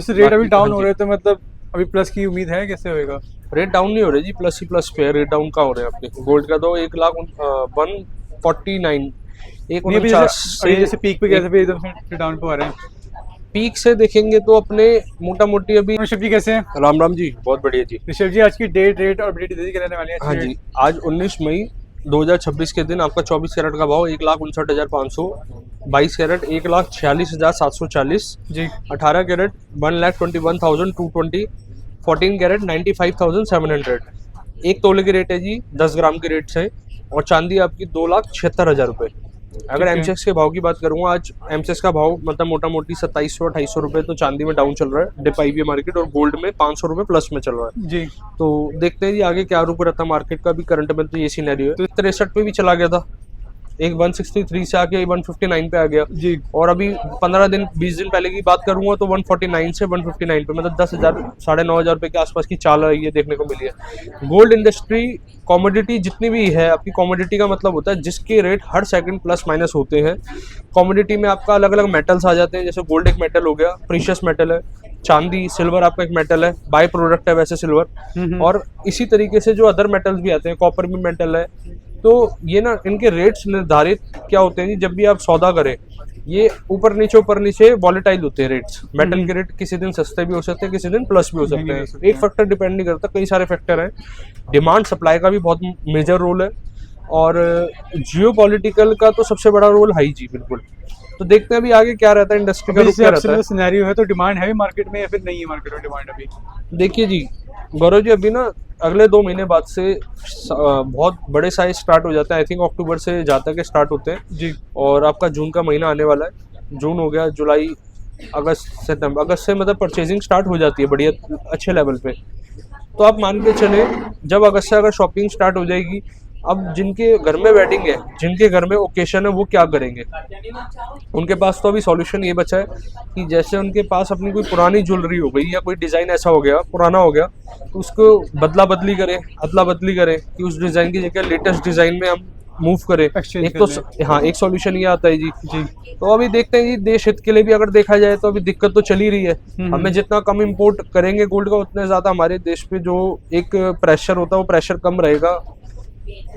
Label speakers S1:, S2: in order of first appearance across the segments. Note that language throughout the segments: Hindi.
S1: जैसे रेट अभी डाउन
S2: हाँ
S1: हो
S2: जी,
S1: रहे तो मतलब अभी प्लस की उम्मीद है, कैसे होएगा?
S2: रेट डाउन नहीं हो रहे जी, प्लस ही प्लस पे है। रेट डाउन कहाँ हो रहे हैं अपने गोल्ड का? तो 1,49, एक
S1: नहीं, अभी जैसे
S2: 49 से
S1: अभी जैसे पीक पे गए
S2: एक
S1: थे, फिर एकदम से डाउन पे आ रहे हैं।
S2: पीक से देखेंगे तो अपने मोटा मोटी अभी।
S1: ऋषभ जी कैसे हैं?
S2: राम राम जी, बहुत बढ़िया जी।
S1: ऋषभ जी, आज की डेट रेट और अपडेट क्या रहने वाली है,
S2: हाँ
S1: अच्छी
S2: जी,
S1: रेट?
S2: आज 19 मई 2026 के दिन आपका 24 कैरेट का भाव 1,59,500, 22 कैरेट 1,46,740,
S1: जी।
S2: 18 कैरेट 1,21,220, 14 कैरेट 95,700। एक तोले की रेट है जी 10 ग्राम की रेट से। और चांदी आपकी 2,76,000 रुपये। अगर
S1: ठीक है।
S2: एमसीएक्स के भाव की बात करूंगा, आज एमसीएक्स का भाव मतलब मोटा मोटी 2700-2800 रुपये तो चांदी में डाउन चल रहा है, डिप आई हुई है मार्केट, और गोल्ड में 500 रुपये प्लस में चल रहा है।
S1: जी।
S2: तो देखते हैं जी आगे क्या रुख रहता है मार्केट का। भी करंट में तो ये सिनेरियो है। तो 63 पे भी चला गया था, एक 163 से आके 159 पे आ गया।
S1: जी।
S2: और अभी 15 दिन 20 दिन पहले की बात करूंगा तो 149 से 159 पे, मतलब 10,000 9,500 रुपए के आसपास की चाल ये देखने को मिली है। गोल्ड इंडस्ट्री, कॉमोडिटी जितनी भी है आपकी, कॉमोडिटी का मतलब होता है जिसके रेट हर सेकंड प्लस माइनस होते हैं। कॉमोडिटी में आपका अलग अलग मेटल्स आ जाते हैं, जैसे गोल्ड एक मेटल हो गया, प्रीशियस मेटल है। चांदी, सिल्वर आपका एक मेटल है, बाय प्रोडक्ट है वैसे सिल्वर। और इसी तरीके से जो अदर मेटल्स भी आते हैं, कॉपर भी मेटल है। तो ये ना, इनके रेट्स निर्धारित क्या होते हैं जी, जब भी आप सौदा करें, ये ऊपर नीचे वॉलेटाइल होते हैं रेट्स। मेटल के रेट किसी दिन सस्ते भी हो सकते हैं, किसी दिन प्लस भी हो सकते
S1: महंगे भी हो
S2: हैं।
S1: सकते
S2: एक
S1: हैं।
S2: फैक्टर डिपेंड नहीं करता, कई सारे फैक्टर हैं। डिमांड सप्लाई का भी बहुत मेजर रोल है। और जियो पॉलिटिकल का तो सबसे बड़ा रोल है ही जी, बिल्कुल। तो देखते हैं अभी आगे क्या रहता है, इंडस्ट्री का
S1: अभी
S2: रुख
S1: जैसे
S2: क्या
S1: अब
S2: रहता है।
S1: सिनेरियो है तो डिमांड है मार्केट में या फिर नहीं है मार्केट में डिमांड अभी?
S2: देखिए जी गौरव जी, अभी ना अगले 2 महीने बाद से बहुत बड़े साइज स्टार्ट हो जाते हैं। आई थिंक अक्टूबर से जहाँ तक स्टार्ट होते हैं।
S1: जी।
S2: और आपका जून का महीना आने वाला है। जून हो गया, जुलाई, अगस्त, सितंबर। अगस्त से मतलब परचेजिंग स्टार्ट हो जाती है बढ़िया अच्छे लेवल पे। तो आप मान के चले, जब अगस्त से अगर शॉपिंग स्टार्ट हो जाएगी, अब जिनके घर में वेडिंग है, जिनके घर में ओकेशन है, वो क्या करेंगे? उनके पास तो अभी सॉल्यूशन ये बचा है कि जैसे उनके पास अपनी कोई पुरानी ज्वेलरी हो गई या कोई डिज़ाइन ऐसा हो गया, पुराना हो गया, तो उसको बदला बदली करें, अदला बदली करें कि उस डिज़ाइन की जगह लेटेस्ट डिज़ाइन में हम मूव करें।
S1: एक्सचेंज
S2: एक
S1: कर
S2: तो हाँ, एक सॉल्यूशन ये आता है जी।
S1: जी।
S2: तो अभी देखते हैं जी, देश हित के लिए भी अगर देखा जाए तो अभी दिक्कत तो चल ही रही है। हमें जितना कम इंपोर्ट करेंगे गोल्ड का, उतने ज़्यादा हमारे देश पे जो एक प्रेशर होता है वो प्रेशर कम रहेगा।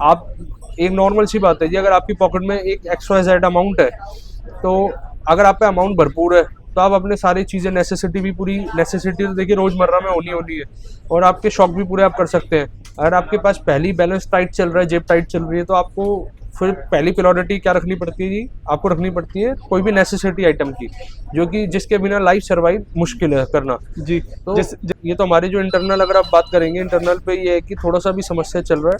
S2: आप, एक नॉर्मल सी बात है जी, अगर आपकी पॉकेट में एक XYZ अमाउंट है, तो अगर आप पे अमाउंट भरपूर है, तो आप अपने सारी चीज़ें, नेसेसिटी भी पूरी, नेसेसिटी तो देखिए रोज़मर्रा में होनी होनी है, और आपके शौक भी पूरे आप कर सकते हैं। अगर आपके पास पहली बैलेंस टाइट चल रहा है, जेब टाइट चल रही है, तो आपको फिर पहली प्रायोरिटी क्या रखनी पड़ती है जी? आपको रखनी पड़ती है कोई भी नेसेसिटी आइटम की, जो कि जिसके बिना लाइफ सर्वाइव मुश्किल है करना।
S1: जी।
S2: तो
S1: जैसे
S2: ये तो हमारी जो इंटरनल, अगर आप बात करेंगे इंटरनल पे, ये है कि थोड़ा सा भी समस्या चल रहा है।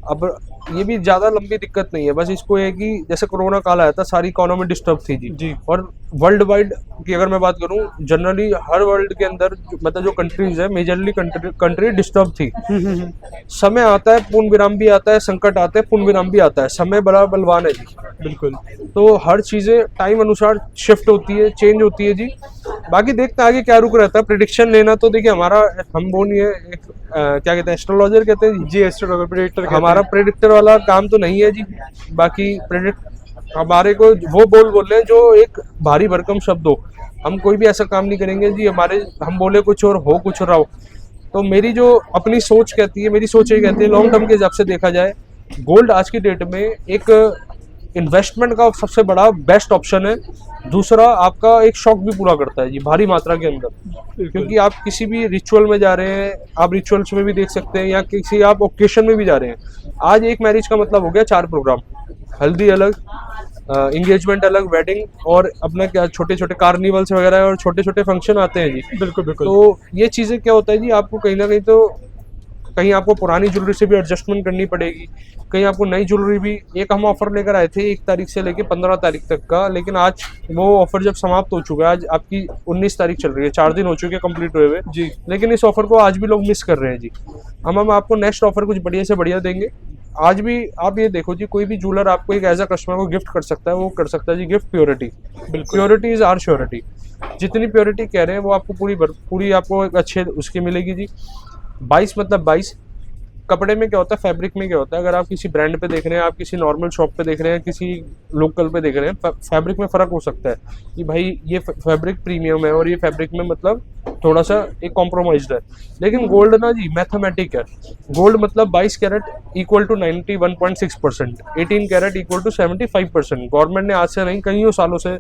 S2: अब ये भी ज़्यादा लंबी दिक्कत नहीं है, बस इसको ये है कि जैसे कोरोना काल आया था, सारी इकोनॉमी डिस्टर्ब थी जी।
S1: जी।
S2: और वर्ल्ड वाइड की अगर मैं बात करूं, जनरली हर वर्ल्ड के अंदर मतलब जो कंट्रीज है, मेजरली कंट्री डिस्टर्ब थी। समय आता है, पूर्ण विराम भी आता है, संकट आते हैं, पूर्ण विराम भी आता है। समय बड़ा बलवान है जी।
S1: बिल्कुल।
S2: तो हर चीज़ें टाइम अनुसार शिफ्ट होती है, चेंज होती है जी। बाकी देखते हैं आगे क्या रुख रहता है। प्रिडिक्शन लेना तो देखिए हमारा, हम वो नहीं है एक क्या कहते हैं, एस्ट्रोलॉजर कहते हैं जी।
S1: जी, एस्ट्रोलॉजर प्रेडिक्टर
S2: हमारा प्रेडिक्टर वाला काम तो नहीं है जी। बाकी प्रेडिक्ट हमारे को वो बोल रहे हैं जो एक भारी भरकम शब्द हो। हम कोई भी ऐसा काम नहीं करेंगे जी, हमारे, हम बोले कुछ और हो कुछ रहा हो। तो मेरी जो अपनी सोच कहती है, मेरी सोच ये कहती है, लॉन्ग टर्म के हिसाब से देखा जाए, गोल्ड आज की डेट में एक इन्वेस्टमेंट का सबसे बड़ा बेस्ट ऑप्शन है। दूसरा, आपका एक शौक भी पूरा करता है जी भारी मात्रा के अंदर, क्योंकि आप किसी भी रिचुअल में जा रहे हैं, आप रिचुअल्स में भी देख सकते हैं, या किसी आप ओकेशन में भी जा रहे हैं। आज एक मैरिज का मतलब हो गया 4 प्रोग्राम, हल्दी अलग, इंगेजमेंट अलग, वेडिंग, और अपना क्या छोटे छोटे कार्निवल्स वगैरह और छोटे छोटे फंक्शन आते हैं जी।
S1: बिल्कुल बिल्कुल।
S2: तो ये चीज़ें क्या होता है जी, आपको कहीं ना कहीं तो, कहीं आपको पुरानी ज्वेलरी से भी एडजस्टमेंट करनी पड़ेगी, कहीं आपको नई ज्वेलरी भी। एक हम ऑफर लेकर आए थे 1 तारीख से लेकर 15 तारीख तक का, लेकिन आज वो ऑफर जब समाप्त हो चुका है, आज आपकी 19 तारीख चल रही है, 4 दिन हो चुके हैं कंप्लीट हुए हुए
S1: जी।
S2: लेकिन इस ऑफर को आज भी लोग मिस कर रहे हैं जी। हम आपको नेक्स्ट ऑफर कुछ बढ़िया से बढ़िया देंगे। आज भी आप ये देखो जी, कोई भी ज्वेलर आपको एक एज अ कस्टमर को गिफ्ट कर सकता है, वो कर सकता है जी gift purity. Purity is our surety. जितनी प्योरिटी कह रहे हैं वो आपको पूरी आपको एक अच्छे उसकी मिलेगी जी। 22 मतलब 22, कपड़े में क्या होता है, फैब्रिक में क्या होता है, अगर आप किसी ब्रांड पे देख रहे हैं, आप किसी नॉर्मल शॉप पे देख रहे हैं, किसी लोकल पे देख रहे हैं, फैब्रिक में फ़र्क हो सकता है कि भाई ये फैब्रिक प्रीमियम है और ये फैब्रिक में मतलब थोड़ा सा एक कॉम्प्रोमाइज्ड है। लेकिन गोल्ड ना जी मैथमेटिक है। गोल्ड मतलब 22 carat equal to 91.6%, 18 carat equal to 75%। Government ने आज से नहीं, कईयों सालों से,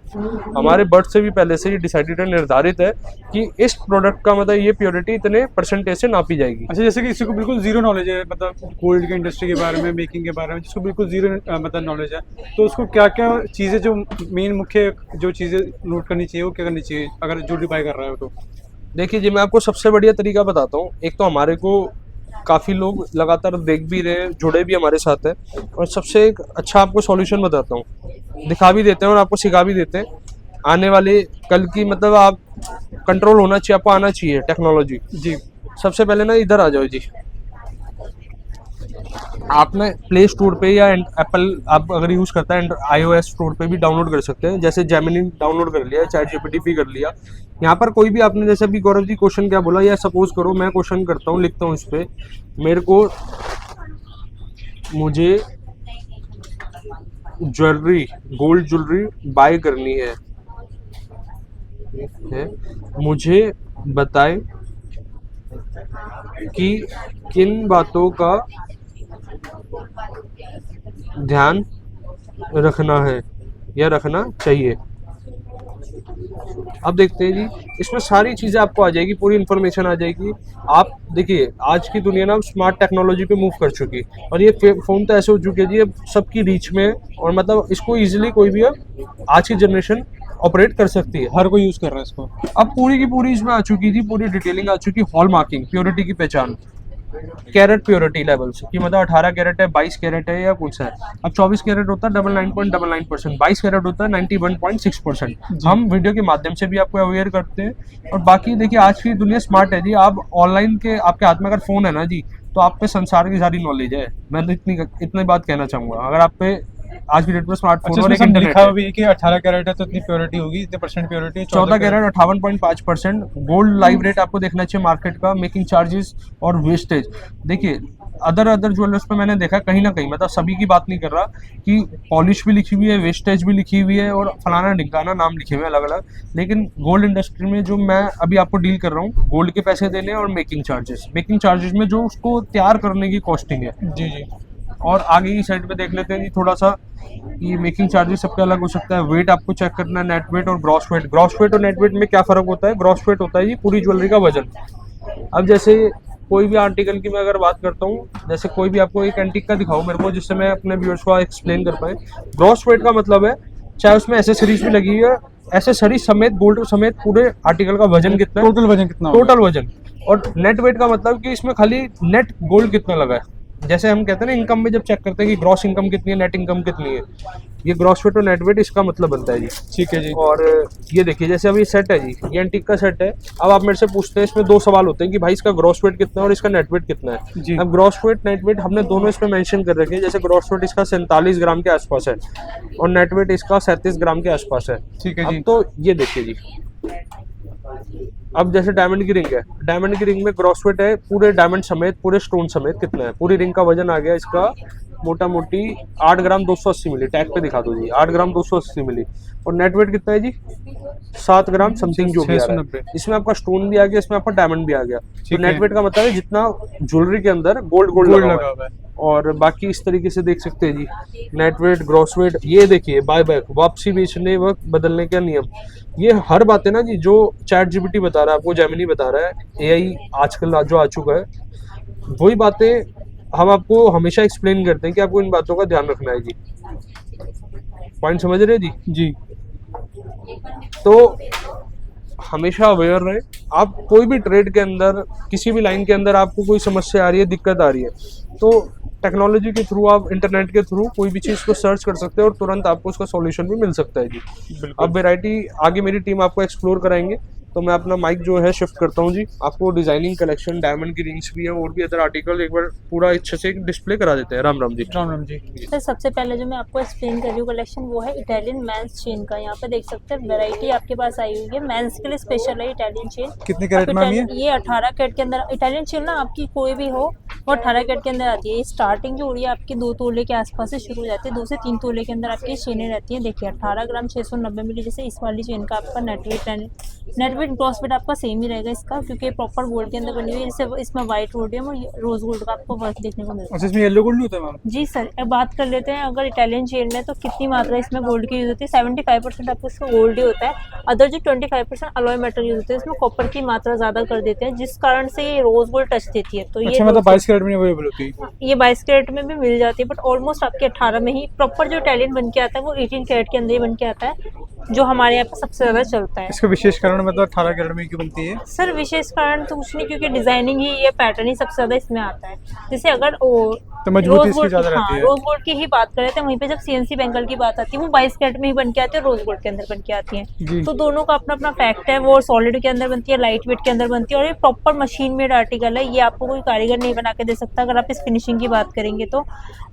S2: हमारे बर्थ से भी पहले से ये डिसाइडेड है, निर्धारित है कि इस प्रोडक्ट का मतलब ये प्योरिटी इतने परसेंटेज से नापी जाएगी।
S1: अच्छा, जैसे कि किसी को बिल्कुल जीरो नॉलेज है, मतलब गोल्ड की इंडस्ट्री के बारे में, मेकिंग के बारे में, जिसको बिल्कुल जीरो मतलब नॉलेज है, तो उसको क्या क्या चीज़ें, जो मेन मुख्य जो चीज़ें नोट करनी चाहिए, वो क्या करनी चाहिए अगर ज्वेलरी बाय कर रहा है तो?
S2: देखिए जी, मैं आपको सबसे बढ़िया तरीका बताता हूँ। एक तो हमारे को काफ़ी लोग लगातार देख भी रहे हैं, जुड़े भी हमारे साथ हैं, और सबसे एक अच्छा आपको सॉल्यूशन बताता हूँ, दिखा भी देते हैं और आपको सिखा भी देते हैं। आने वाले कल की मतलब आप कंट्रोल होना चाहिए, आपको आना चाहिए टेक्नोलॉजी
S1: जी।
S2: सबसे पहले ना इधर आ जाओ जी। आपने प्ले स्टोर पे या एप्पल आप अगर यूज़ करता है iOS स्टोर पे भी डाउनलोड कर सकते हैं। जैसे जेमिनी डाउनलोड कर लिया, चैट जीपीटी भी कर लिया। यहाँ पर कोई भी आपने जैसे अभी गौरव जी क्वेश्चन क्या बोला, या सपोज करो मैं क्वेश्चन करता हूँ, लिखता हूँ इस पे, मुझे ज्वेलरी, गोल्ड ज्वेलरी बाय करनी है, मुझे बताएं कि किन बातों का ध्यान रखना है या रखना चाहिए। अब देखते हैं जी, इसमें सारी चीज़ें आपको आ जाएगी, पूरी इन्फॉर्मेशन आ जाएगी। आप देखिए आज की दुनिया ना स्मार्ट टेक्नोलॉजी पे मूव कर चुकी, और ये फ़ोन तो ऐसे हो चुके हैं जी अब सबकी रीच में, और मतलब इसको इजीली कोई भी अब आज की जनरेशन ऑपरेट कर सकती है।
S1: हर कोई यूज़ कर रहा है इसको।
S2: अब पूरी की पूरी इसमें आ चुकी थी, पूरी डिटेलिंग आ चुकी, हॉल मार्किंग, प्योरिटी की पहचान, कैरेट प्योरिटी लेवल्स कि मतलब 18 कैरेट है, 22 कैरेट है या कुछ है। अब 24 कैरेट होता है 99.99%, 22 कैरेट होता है 91.6%। हम वीडियो के माध्यम से भी आपको अवेयर करते हैं। और बाकी देखिए आज की दुनिया स्मार्ट है जी, आप ऑनलाइन के आपके हाथ में अगर फ़ोन है ना जी, तो आप पे संसार की सारी नॉलेज है। मैं तो इतनी बात कहना चाहूँगा, अगर आप पे आज की डेट में स्मार्टफोन और एक इंटरनेट
S1: लिखा हुआ भी है कि 18 कैरेट है तो इतनी प्योरिटी होगी, इतने percent purity,
S2: 14 carat 58.5%। Gold live rate आपको देखना चाहिए मार्केट का, मेकिंग चार्जेस और वेस्टेज। देखिए अदर ज्वेलर्स पे मैंने देखा कहीं ना कहीं, मतलब सभी की बात नहीं कर रहा, कि पॉलिश भी लिखी हुई है, वेस्टेज भी लिखी हुई है, और फलाना ढिमकाना नाम लिखे हुए हैं अलग अलग। लेकिन गोल्ड इंडस्ट्री में जो मैं अभी आपको डील कर रहा हूँ, गोल्ड के पैसे देने और मेकिंग चार्जेस में जो उसको तैयार करने की कॉस्टिंग है
S1: जी जी।
S2: और आगे की साइड पे देख लेते हैं जी थोड़ा सा, ये मेकिंग चार्जेस सबका अलग हो सकता है। वेट आपको चेक करना है, नेट वेट और ग्रॉस वेट। ग्रॉस वेट और नेट वेट में क्या फ़र्क होता है? ग्रॉस वेट होता है जी पूरी ज्वेलरी का वजन। अब जैसे कोई भी आर्टिकल की मैं अगर बात करता हूँ, जैसे कोई भी आपको एक एंटीक का दिखाओ मेरे को, जिससे मैं अपने व्यूअर्स को एक्सप्लेन कर पाए। ग्रॉस वेट का मतलब है चाहे उसमें एसेसरीज भी लगी हुई है, एसेसरीज समेत, गोल्ड समेत पूरे आर्टिकल का वजन कितना है,
S1: टोटल वजन कितना,
S2: टोटल वजन। और नेट वेट का मतलब कि इसमें खाली नेट गोल्ड कितना लगा है। जैसे हम कहते हैं ना इनकम में जब चेक करते हैं कि ग्रॉस इनकम कितनी है, नेट इनकम कितनी है, ये ग्रॉस वेट और नेट वेट इसका मतलब बनता है जी।
S1: ठीक है जी।
S2: और ये देखिए जैसे अभी सेट है जी, ये एंटीक का सेट है। अब आप मेरे से पूछते हैं, इसमें दो सवाल होते हैं कि भाई इसका ग्रॉस वेट कितना है और इसका नेट वेट कितना है
S1: जी।
S2: अब ग्रॉस वेट नेट वेट हमने दोनों इसमें मेंशन कर रखे हैं। जैसे ग्रॉस वेट इसका 47 ग्राम के आसपास है और नेट वेट इसका 37 ग्राम के आसपास है।
S1: ठीक है जी।
S2: अब तो ये देखिए जी, अब जैसे डायमंड की रिंग है, डायमंड की रिंग में ग्रॉस वेट है पूरे डायमंड समेत, पूरे स्टोन समेत कितना है, पूरी रिंग का वजन आ गया इसका मोटा मोटी 8 ग्राम 280 मिली। टैग पे दिखा दो जी, 8 ग्राम 280 मिली। और नेट वेट कितना है जी? 7 ग्राम समथिंग जो भी आ रहा है। इसमें आपका स्टोन भी आ गया, इसमें आपका डायमंड भी आ गया। तो नेट वेट का मतलब है जितना ज्वेलरी के अंदर गोल्ड लगा हुआ है। और बाकी इस तरीके से देख सकते हैं जी, नेट वेट, ग्रॉस वेट। ये देखिए बाय बैक, वापसी बेचने वक्त बदलने का नियम, ये हर बातें ना जी जो चैट जीपीटी बता रहा है आपको, जेमिनी बता रहा है, एआई आजकल जो आ चुका है, वही बातें हम आपको हमेशा एक्सप्लेन करते हैं कि आपको इन बातों का ध्यान रखना है जी। पॉइंट समझ रहे जी?
S1: जी।
S2: तो हमेशा अवेयर रहे। आप कोई भी ट्रेड के अंदर, किसी भी लाइन के अंदर आपको कोई समस्या आ रही है, दिक्कत आ रही है, तो टेक्नोलॉजी के थ्रू, आप इंटरनेट के थ्रू कोई भी चीज़ को सर्च कर सकते हैं और तुरंत आपको उसका सॉल्यूशन भी मिल सकता है जी। अब वैरायटी आगे मेरी टीम आपको एक्सप्लोर कराएंगे, तो मैं अपना माइक जो है शिफ्ट करता हूँ जी। आपको डिजाइनिंग कलेक्शन, डायमंड की रिंग्स भी है और भी अदर आर्टिकल एक बार पूरा अच्छे से डिस्प्ले करा देते हैं। राम राम जी।
S1: राम राम जी।
S3: सर सबसे पहले जो मैं आपको एक्सप्लेन कर रही हूँ कलेक्शन, वो है इटालियन मेंस चेन का। यहाँ पे देख सकते हैं वैरायटी आपके पास आई हुई है, मेंस के लिए स्पेशल है इटालियन चेन।
S1: कितने कैरेट में है
S3: ये 18 कैरेट के अंदर इटालियन चेन ना, आपकी कोई भी हो वो 18 कैरेट के अंदर आती है। ये स्टार्टिंग जो हो रही है आपकी 2 तोले के आसपास से शुरू हो जाती है, 2 से 3 तोले के अंदर आपकी चेनें रहती हैं। देखिए 18 ग्राम 690 मिली, जैसे इस वाली चेन का आपका नेट वेट ग्रॉस वेट आपका सेम ही रहेगा इसका, क्योंकि प्रॉपर गोल्ड के अंदर बनी हुई है। जैसे इसमें व्हाइट रोडियम और रोज गोल्ड का आपको वर्क देखने को मिलता है।
S1: अच्छा, इसमें येलो गोल्ड नहीं होता मैम?
S3: जी सर, अब बात कर लेते हैं अगर इटालियन चेन में तो कितनी मात्रा इसमें गोल्ड की यूज होती है। 75% आपको इसका गोल्ड ही होता है। अदर जो 25% अलॉय मेटल यूज होते हैं इसमें कॉपर की मात्रा ज्यादा कर देते हैं, जिस कारण से ये रोज गोल्ड टच देती है। तो
S1: अच्छा,
S3: ये
S1: मतलब 22 कैरेट में अवेलेबल होती है?
S3: ये 22 कैरेट में भी मिल जाती है, बट ऑलमोस्ट आपके 18 में ही प्रॉपर जो इटालियन बन के आता है वो 18 कैरेट के अंदर ही बन के आता है, जो हमारे यहाँ पे सबसे ज्यादा चलता है।
S1: इसका विशेष कारण मतलब 18 कैरेट में क्यों बनती है?
S3: सर विशेष कारण तो कुछ नहीं, क्योंकि डिजाइनिंग ही ये पैटर्न ही सबसे ज्यादा इसमें आता है। जैसे अगर
S1: तो मजबूती इसकी ज्यादा रहती है।
S3: रोज गोल्ड की ही बात करें तो वहीं पे जब सीएनसी बेंगल की बात आती है वो 22 कैरेट में ही बन के आती है, रोज गोल्ड के अंदर बन के आती
S1: जी।
S3: है। तो दोनों का अपना अपना फैक्ट है। वो सॉलिड के अंदर बनती है, लाइट वेट के अंदर बनती है, और ये प्रॉपर मशीन मेड आर्टिकल है। ये आपको कोई कारीगर नहीं बना के दे सकता अगर आप इस फिनिशिंग की बात करेंगे तो।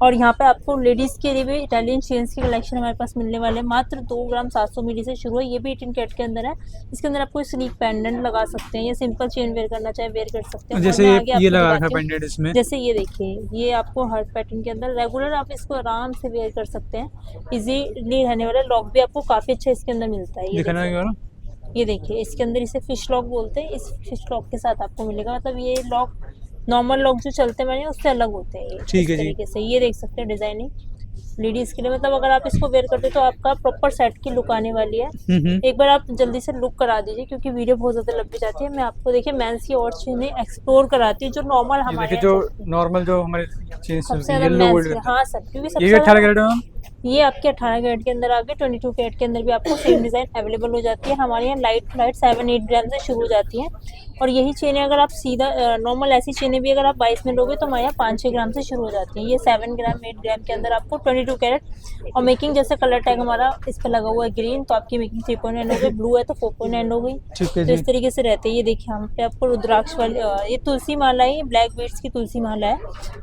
S3: और यहाँ पे आपको लेडीज के लिए भी इटालियन चेन्स की कलेक्शन हमारे पास मिलने वाले हैं। मात्र 2 ग्राम 700 मिली से शुरू है। ये भी 18 कैरेट के अंदर है। इसके अंदर आपको स्नीक पेंडेंट लगा सकते हैं या सिंपल चेन वेयर करना चाहे वेयर कर सकते हैं।
S1: जैसे
S3: और मैं आगे
S1: ये
S3: आपको
S1: लगा
S3: दिखाती
S1: रखा
S3: हूँ।
S1: पेंडेंट इसमें,
S3: जैसे ये देखिए, ये आपको हार्ट पैटर्न के अंदर रेगुलर आप इसको आराम से वेयर कर सकते हैं। इजीली रहने वाला लॉक भी आपको काफी अच्छा इसके अंदर मिलता है।
S1: दिखाना है क्या?
S3: ये देखिए, इसके अंदर इसे फिश लॉक बोलते हैं। इस फिश लॉक के साथ आपको मिलेगा, मतलब ये लॉक नॉर्मल लॉक जो चलते हैं उससे अलग होते हैं। ये
S1: ठीक है
S3: इस
S1: जी।
S3: तरीके से ये देख सकते हैं डिजाइनिंग लेडीज के लिए, मतलब अगर आप इसको वेयर करते तो आपका प्रॉपर सेट की लुक आने वाली है। एक बार आप जल्दी से लुक करा दीजिए, क्योंकि वीडियो बहुत ज्यादा लंबी जाती है। मैं आपको देखिए मेंस की और चीजें एक्सप्लोर कराती हूँ जो नॉर्मल
S1: ये
S3: हमारे
S1: देखिए जो नॉर्मल जो हमारे चेन
S3: सबसे ज्यादा
S1: येलो
S3: मेंस
S1: गोल्ड,
S3: हाँ सर, क्योंकि
S1: ये
S3: सबसे
S1: भी
S3: ज्यादा
S1: 18 कैरेट है मैम?
S3: ये आपके 18 कैरेट के अंदर आगे 22 कैरेट के अंदर भी आपको सेम डिजाइन अवेलेबल हो जाती है। हमारे यहाँ लाइट 7-8 ग्राम से शुरू हो जाती हैं। और यही चेनें अगर आप सीधा नॉर्मल ऐसी चेनें भी अगर आप 22 में लोगे तो हमारे यहाँ 5-6 ग्राम से शुरू हो जाती हैं। ये 7 ग्राम 8 ग्राम के अंदर आपको 22 कैरेट। और मेकिंग जैसे कलर टैग हमारा इस पर लगा हुआ है ग्रीन, तो आपकी मेकिंग 3.9 हो गई, ब्लू है तो 4.9 हो गई।
S1: ठीक है
S3: तो इस
S1: जी।
S3: तरीके से रहते हैं। ये देखिए हम पे आपको रुद्राक्ष वाली ये तुलसी माला है, ये ब्लैक बीड्स की तुलसी माला है,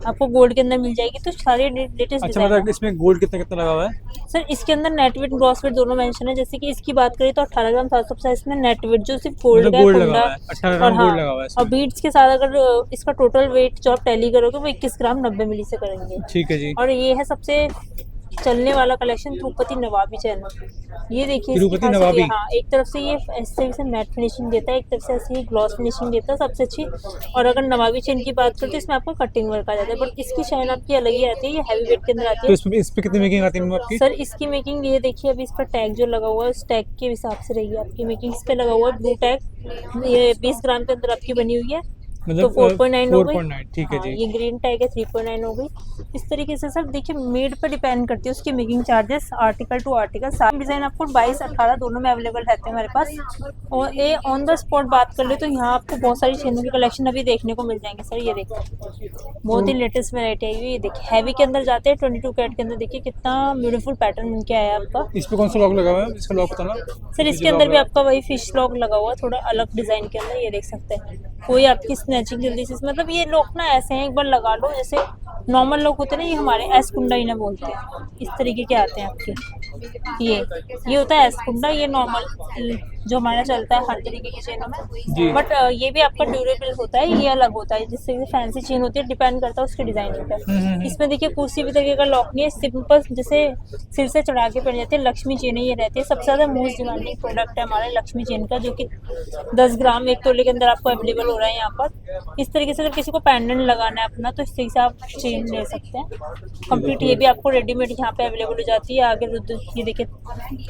S3: आपको गोल्ड के अंदर मिल जाएगी। तो सारे लेटेस्ट
S1: अच्छा,
S3: डिजाइन
S1: मतलब इसमें गोल्ड कितना कितना लगा हुआ है?
S3: सर इसके अंदर नेट वेट ग्रॉस वेट दोनों मेंशन है। जैसे कि इसकी बात करें तो 18 ग्राम 750 इसमें नेट वेट जो सिर्फ गोल्ड
S1: मतलब
S3: का
S1: गोल्ड लगा
S3: कुंडा
S1: हुआ है, 18
S3: और
S1: ग्राम
S3: हाँ
S1: गोल्ड लगा हुआ है
S3: और
S1: इसमें।
S3: बीड्स के साथ अगर इसका टोटल वेट जो आप टैली करोगे वो 21 ग्राम 90 मिली से करेंगे।
S1: ठीक है जी।
S3: और ये है सबसे चलने वाला कलेक्शन तिरुपति नवाबी चैनल। ये देखिए इसकी
S1: तिरुपति
S3: खासियत
S1: नवाबी।
S3: ये, हाँ एक तरफ से ये इस तरह से मैट फिनिशिंग देता है, एक तरफ से ऐसे ही ग्लॉस फिनिशिंग देता है सबसे अच्छी। और अगर नवाबी चेन की बात करते हैं इसमें आपको कटिंग वर्क आ जाता है, बट इसकी शाइन आपकी अलग ही आती है। ये हैवी वेट के अंदर आती
S1: तो
S3: है।
S1: इस पे कितनी मेकिंग आती है मैम आपकी?
S3: सर इसकी मेकिंग ये देखिए, अभी इस पर टैग जो लगा हुआ है उस टैग के हिसाब से रही है आपकी मेकिंग। इस पे लगा हुआ है ब्लू टैग, ये 20 ग्राम के अंदर आपकी बनी हुई है, तो
S1: मतलब
S3: 4.9 हो गई।
S1: 4.9, ठीक है
S3: हाँ,
S1: जी।
S3: ये ग्रीन टैग है 3.9 हो गई। इस तरीके से सर देखिए मेड पर डिपेंड करती है उसकी making charges, article to article. सारे डिजाइन आपको 22-18 दोनों में अवेलेबल रहते हैं हमारे पास। और ये ऑन द स्पॉट बात कर ले तो यहाँ आपको बहुत सारी चेनों की कलेक्शन अभी देखने को मिल जाएंगे। सर ये देखिए बहुत ही लेटेस्ट वेरायटी आई हुई है। ये देखिए हैवी के अंदर जाते हैं 22 कैरेट के अंदर, देखिए कितना ब्यूटीफुल पैटर्न बन के आया है आपका।
S1: इस पे कौन सा लॉक लगा हुआ है? इसका लॉक बताना
S3: सर इसके अंदर भी आपका वही फिश लॉक लगा हुआ है, थोड़ा अलग डिजाइन के अंदर। ये देख सकते हैं कोई आपकी स्नैचिंग जल्दी से, मतलब ये लॉक ना ऐसे हैं, एक बार लगा लो जैसे नॉर्मल लॉक होते हैं ना, ये हमारे एस कुंडा इन्हें बोलते हैं। इस तरीके के आते हैं आपके। ये होता है एस कुंडा, ये नॉर्मल जो हमारा चलता है हर तरीके की चेनों
S1: जी।
S3: में। बट ये भी आपका ड्यूरेबल होता है, ये अलग होता है, जिससे फैंसी चेन होती है, डिपेंड करता है उसके डिजाइनिंग पर। इसमें देखिए किसी भी तरीके का लॉक नहीं है, सिंपल जैसे सिर से चढ़ा के पहन जाते हैं। लक्ष्मी चेन ये रहती है, सबसे ज्यादा मोस्ट डिमांडिंग प्रोडक्ट है हमारे लक्ष्मी चेन का, जो कि 10 ग्राम 1 तोले के अंदर आपको अवेलेबल हो रहा है यहाँ पर। इस तरीके से अगर किसी को पेंडेंट लगाना है अपना तो इस तरीके से आप चेन ले सकते हैं कंप्लीट। ये भी आपको रेडीमेड यहाँ पे अवेलेबल हो जाती है। आगे ये देखिए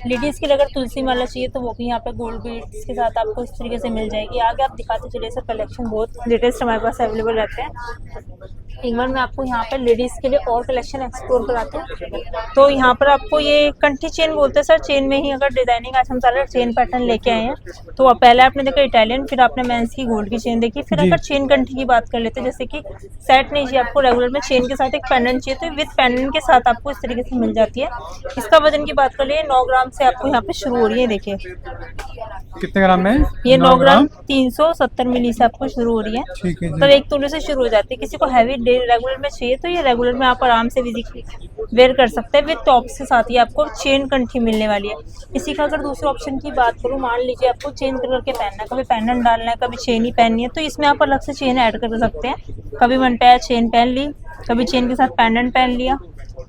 S3: लेडीज के लिए अगर तुलसी माला चाहिए तो वो भी यहाँ पे गोल्ड बीड्स के साथ आपको इस तरीके से मिल जाएगी। आगे आप दिखाते चलिए सर, कलेक्शन बहुत लेटेस्ट हमारे पास अवेलेबल रहते हैं। एक बार मैं आपको यहाँ पे लेडीज के लिए और कलेक्शन एक्सप्लोर कराते हैं। तो यहाँ पर आपको ये कंठी चेन बोलते हैं सर। चेन में ही अगर डिजाइनिंग आज हम सारा चेन पैटर्न लेके आए हैं, तो अब पहले आपने देखा इटालियन, फिर आपने मेंस की गोल्ड की चेन देखी, फिर अगर चेन कंठी की बात कर लेते हैं, जैसे कि सेट नहीं चाहिए आपको रेगुलर में, चेन के साथ एक पेंडेंट चाहिए तो विद पेंडेंट के साथ आपको इस तरीके से मिल जाती है। इसका वजन की बात कर लिए 9 ग्राम से आपको यहाँ पे शुरू हो रही है। देखिए
S1: कितने ग्राम में?
S3: ये 9 ग्राम 370 मिली से आपको शुरू हो रही है।
S1: ठीक है
S3: तो
S1: जी।
S3: 1 तोले से शुरू हो जाती है। किसी को हैवी रेगुलर में चाहिए तो ये रेगुलर में आप आराम से वेयर कर सकते हैं। विद टॉप्स के साथ ही आपको चेन कंठी मिलने वाली है। इसी का अगर दूसरे ऑप्शन की बात करूँ, मान लीजिए आपको चेन करके पहनना है, कभी पेंडेंट डालना है, कभी चेन ही पहननी है, तो इसमें आप अलग से चेन ऐड कर सकते हैं। कभी वन पेयर चेन पहन ली, कभी चेन के साथ पेंडेंट पहन लिया,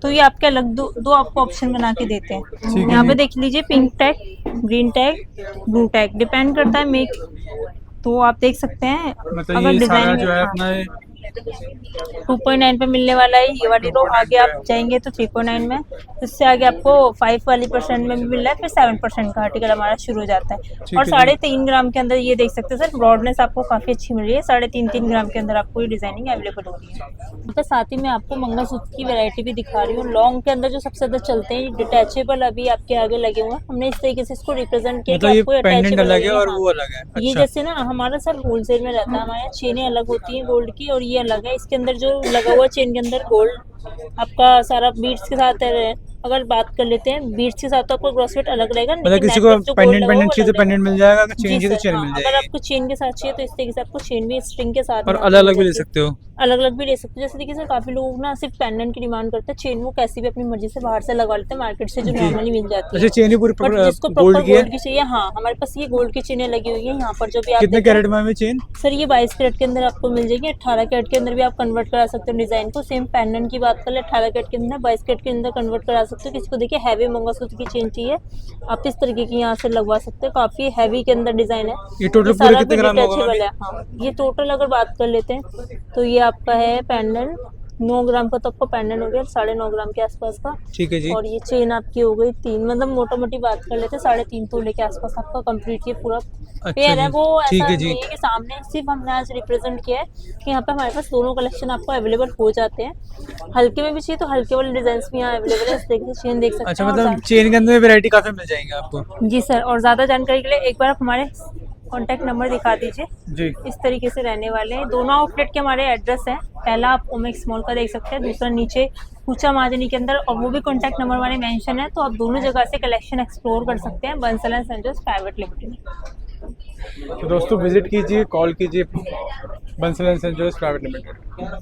S3: तो ये आपके अलग दो आपको ऑप्शन बना के देते हैं।
S1: है
S3: यहाँ पे
S1: जी।
S3: देख लीजिए pink tag, green tag, blue tag, depend करता है मेक। तो आप देख सकते हैं
S1: मतलब
S3: अगर
S1: ये सारा
S3: डिजाइन
S1: जो है अपना
S3: 2.9 पे मिलने वाला है। ये वाली रो आगे आप जाएंगे तो 3.9 में, इससे आगे आपको 5 वाली % में भी मिल रहा है, फिर 7% का आर्टिकल हमारा शुरू हो जाता है।
S1: ठीक
S3: और
S1: है जी।
S3: 3.5 ग्राम के अंदर ये देख सकते हैं सर, ब्रॉडनेस आपको काफी अच्छी मिल रही है। 3.5 ग्राम के अंदर आपको ये डिजाइनिंग अवेलेबल हो रही है। यहाँ पे साथ ही में आपको मंगलसूत्र की वैरायटी भी दिखा रही हूँ। लॉन्ग के अंदर जो सबसे ज्यादा चलते हैं डिटैचेबल, अभी आपके आगे लगे हुए हैं। हमने इस तरीके से इसको रिप्रेजेंट किया कि
S1: मतलब ये
S3: आपको
S1: पेंडेंट
S3: अटैचेबल
S1: अलग है
S3: लगे।
S1: और
S3: हाँ।
S1: वो अलग है।
S3: ये
S1: अच्छा।
S3: जैसे ना हमारा सर होलसेल में रहता है, हमारे यहाँ चेनें अलग होती हैं गोल्ड की, और ये अलग है। इसके अंदर जो लगा हुआ चेन के अंदर गोल्ड आपका सारा बीट्स के साथ है। अगर बात कर लेते हैं बीट्स के साथ तो आपको ग्रॉस वेट अलग रहेगा,
S1: मतलब
S3: लेकिन
S1: किसी को
S3: necklace जो gold
S1: पेंडेंट
S3: लगा हुआ
S1: पेंडेंट
S3: वो
S1: चाहिए तो
S3: अलग रहेगा।
S1: पेंडेंट मिल जाएगा, अगर चेन
S3: जी
S1: चाहिए तो
S3: सर,
S1: चेन
S3: हाँ,
S1: मिल
S3: अगर
S1: जाएगी।
S3: आपको चेन के साथ चाहिए तो इस तरीके से आपको चेन भी स्ट्रिंग के साथ
S1: और
S3: में आपको
S1: अलग अलग भी
S3: मिल
S1: ले
S3: जाती है।
S1: सकते हो।
S3: अलग अलग भी ले सकते हो। जैसे देखिए सर, काफी लोग ना सिर्फ पेंडेंट की डिमांड करते हैं, चेन वो कैसी भी अपनी मर्जी से बाहर से लगा लेते हैं मार्केट से, जो
S1: जी।
S3: नॉर्मली मिल जाती
S1: अच्छा,
S3: है।
S1: चेन ही पूरी
S3: बट जिसको
S1: गोल्ड
S3: प्रॉपर
S1: की है।
S3: गोल्ड की चाहिए, हाँ, हमारे पास ये गोल्ड की चेनें लगी हुई है। यहाँ पर जो भी आप
S1: कितने
S3: देख रहे हैं,
S1: कैरेट में है चेन?
S3: सर ये 22 कैरेट के अंदर आपको मिल जाएगी। 18 कैरेट के अंदर भी आप कन्वर्ट करा सकते हो डिजाइन को। सेम पेंडेंट की बात कर ले, 18 कैरेट के अंदर, 22 कैरेट के अंदर कन्वर्ट करा सकते हो। किसी को देखिए हैवी मंगलसूत्र की चेन चाहिए, आप इस तरीके की यहाँ से लगवा सकते हो। काफी हैवी के अंदर डिजाइन है।
S1: ये टोटल पूरे
S3: सारा
S1: कितने
S3: भी
S1: ग्राम होगा
S3: डिटैचेबल है। हाँ, ये टोटल अगर बात कर लेते हैं तो ये आपका है पेंडेंट 9 ग्राम का, तो आपको पेंडेंट हो गया 9.5 ग्राम के आसपास का।
S1: ठीक है जी।
S3: और ये चेन आपकी हो गई 3, मतलब मोटा मोटी बात कर लेते हैं 3.5 तोले के आसपास आपका कंप्लीट ये पूरा पेयर है।
S1: जी।
S3: वो
S1: ठीक
S3: ऐसा
S1: है जी।
S3: नहीं है कि सामने सिर्फ हमने आज रिप्रेजेंट किया है, कि यहाँ पे हमारे पास दोनों कलेक्शन आपको अवेलेबल हो जाते हैं। हल्के में भी चाहिए तो हल्के वाले डिजाइन भी यहाँ अवेलेबल है। इस तरीके से चेन देख सकते
S1: अच्छा,
S3: हैं। और
S1: मतलब चेन के अंदर वैरायटी काफी मिल जाएगी आपको।
S3: जी सर, और ज़्यादा जानकारी के लिए एक बार आप हमारे कॉन्टैक्ट नंबर दिखा दीजिए।
S1: जी।
S3: इस तरीके से रहने वाले हैं। दोनों आउटलेट के हमारे एड्रेस हैं। पहला आप ओमेक्स मॉल का देख सकते हैं, दूसरा नीचे ऊंचा महाजनी के अंदर, और वो भी कॉन्टैक्ट नंबर हमारे मेंशन है। तो आप दोनों जगह से कलेक्शन एक्सप्लोर कर सकते हैं बंसल एंड संजोस प्राइवेट लिमिटेड।
S1: तो दोस्तों विजिट कीजिए, कॉल कीजिए बंसल एंड संजोस प्राइवेट लिमिटेड।